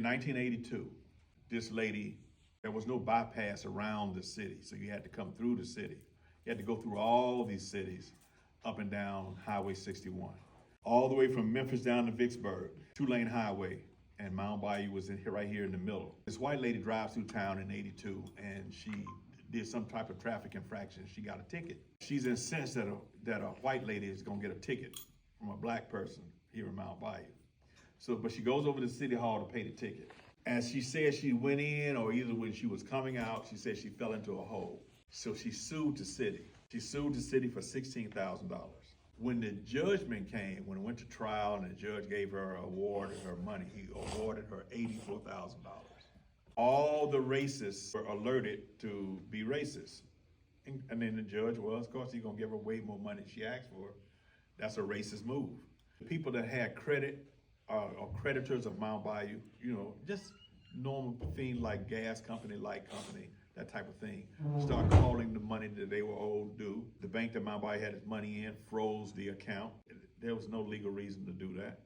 In 1982, this lady, there was no bypass around the city, so you had to come through the city. You had to go through all these cities up and down Highway 61. All the way from Memphis down to Vicksburg, 2-lane highway, and Mound Bayou was in here, right here in the middle. This white lady drives through town in 82, and she did some type of traffic infraction. She got a ticket. She's incensed that a white lady is gonna get a ticket from a black person here in Mound Bayou. So, but she goes over to City Hall to pay the ticket. As she said, she went in, or either when she was coming out, she said she fell into a hole. So she sued the city. She sued the city for $16,000. When the judgment came, when it went to trial and the judge gave her an award of her money, he awarded her $84,000. All the racists were alerted to be racist. And then the judge, well, of course, he's gonna give her way more money than she asked for. That's a racist move. The people that had credit, or creditors of Mound Bayou, just normal things like gas company, light company, that type of thing, start calling the money that they were owed due. The bank that Mound Bayou had his money in froze the account. There was no legal reason to do that.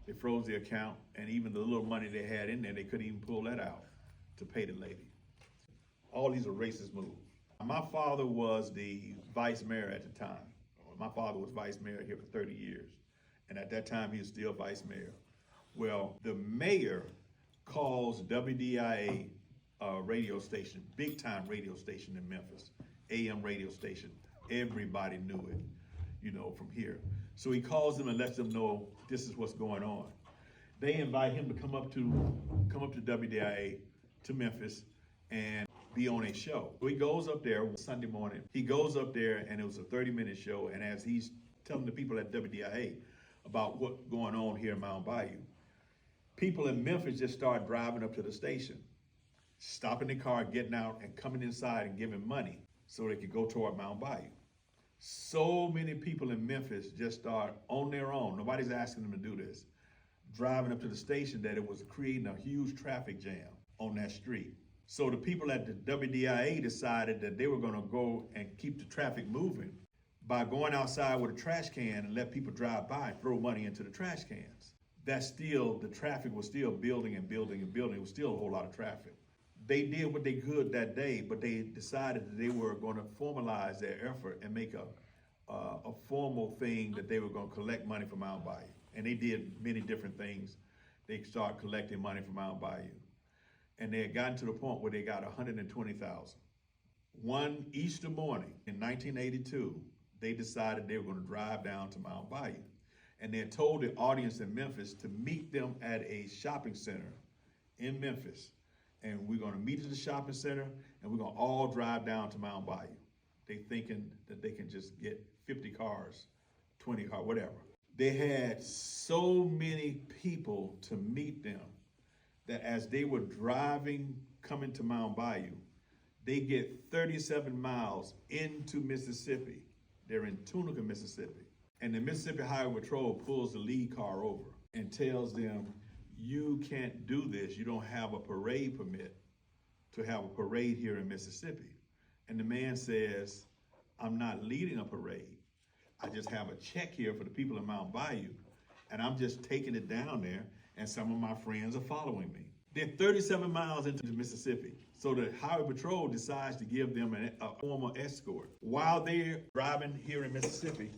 They froze the account, and even the little money they had in there, they couldn't even pull that out to pay the lady. All these are racist moves. My father was the vice mayor at the time. My father was vice mayor here for 30 years. And at that time, he was still vice mayor. Well, the mayor calls WDIA radio station, big time radio station in Memphis, AM radio station. Everybody knew it, from here. So he calls them and lets them know this is what's going on. They invite him to come up to WDIA, to Memphis, and be on a show. So he goes up there Sunday morning. He goes up there, and it was a 30-minute show. And as he's telling the people at WDIA about what's going on here in Mound Bayou, people in Memphis just start driving up to the station, stopping the car, getting out, and coming inside and giving money so they could go toward Mound Bayou. So many people in Memphis just start on their own. Nobody's asking them to do this. Driving up to the station, that it was creating a huge traffic jam on that street. So the people at the WDIA decided that they were gonna go and keep the traffic moving by going outside with a trash can and let people drive by and throw money into the trash cans. The traffic was still building and building and building. It was still a whole lot of traffic. They did what they could that day, but they decided that they were gonna formalize their effort and make a formal thing that they were gonna collect money from Mound Bayou. And they did many different things. They started collecting money from Mound Bayou. And they had gotten to the point where they got 120,000. One Easter morning in 1982, they decided they were gonna drive down to Mound Bayou. And they had told the audience in Memphis to meet them at a shopping center in Memphis. And we're gonna meet at the shopping center, and we're gonna all drive down to Mound Bayou. They thinking that they can just get 50 cars, 20 cars, whatever. They had so many people to meet them that as they were driving, coming to Mound Bayou, they get 37 miles into Mississippi. They're in Tunica, Mississippi. And the Mississippi Highway Patrol pulls the lead car over and tells them, you can't do this. You don't have a parade permit to have a parade here in Mississippi. And the man says, I'm not leading a parade. I just have a check here for the people in Mound Bayou, and I'm just taking it down there, and some of my friends are following me. They're 37 miles into Mississippi, so the Highway Patrol decides to give them a formal escort. While they're driving here in Mississippi,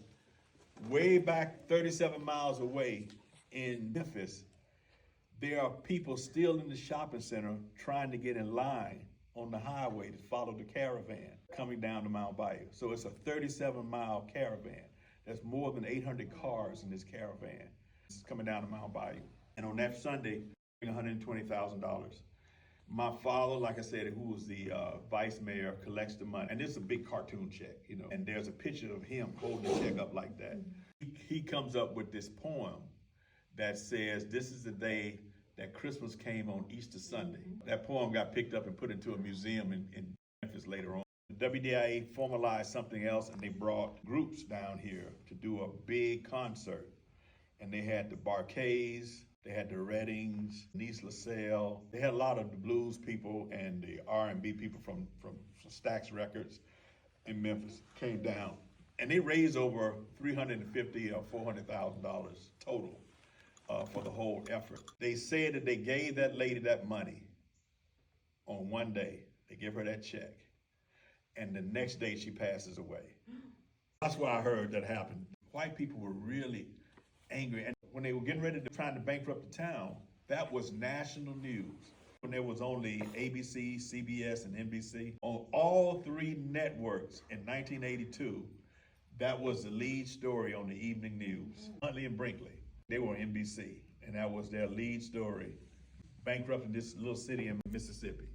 way back 37 miles away in Memphis, there are people still in the shopping center trying to get in line on the highway to follow the caravan coming down to Mound Bayou. So it's a 37-mile caravan. There's more than 800 cars in this caravan. It's coming down to Mound Bayou. And on that Sunday, $120,000. My father, like I said, who was the vice mayor, collects the money. And this is a big cartoon check, and there's a picture of him holding the check up like that. He comes up with this poem that says, this is the day that Christmas came on Easter Sunday. That poem got picked up and put into a museum in Memphis later on. The WDIA formalized something else, and they brought groups down here to do a big concert. And they had the Barkays, they had the Reddings, Niece LaSalle. They had a lot of the blues people and the R&B people from Stax Records in Memphis came down. And they raised over $350,000 or $400,000 total for the whole effort. They said that they gave that lady that money on one day. They give her that check, and the next day she passes away. That's why I heard that happened. White people were really angry, and when they were getting ready to trying to bankrupt the town, that was national news. When there was only ABC, CBS, and NBC on all three networks in 1982, that was the lead story on the evening news. Huntley and Brinkley, they were on NBC, and that was their lead story, bankrupting this little city in Mississippi.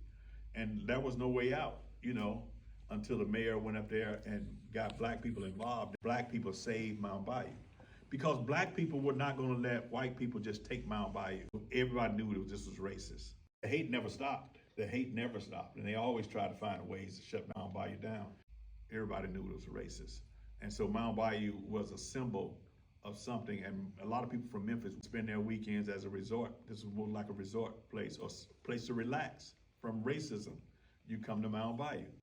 And there was no way out, until the mayor went up there and got black people involved. Black people saved Mound Bayou. Because black people were not gonna let white people just take Mound Bayou. Everybody knew this was racist. The hate never stopped. The hate never stopped. And they always tried to find ways to shut Mound Bayou down. Everybody knew it was racist. And so Mound Bayou was a symbol of something, and a lot of people from Memphis spend their weekends as a resort. This was more like a resort place, or place to relax from racism. You come to Mound Bayou.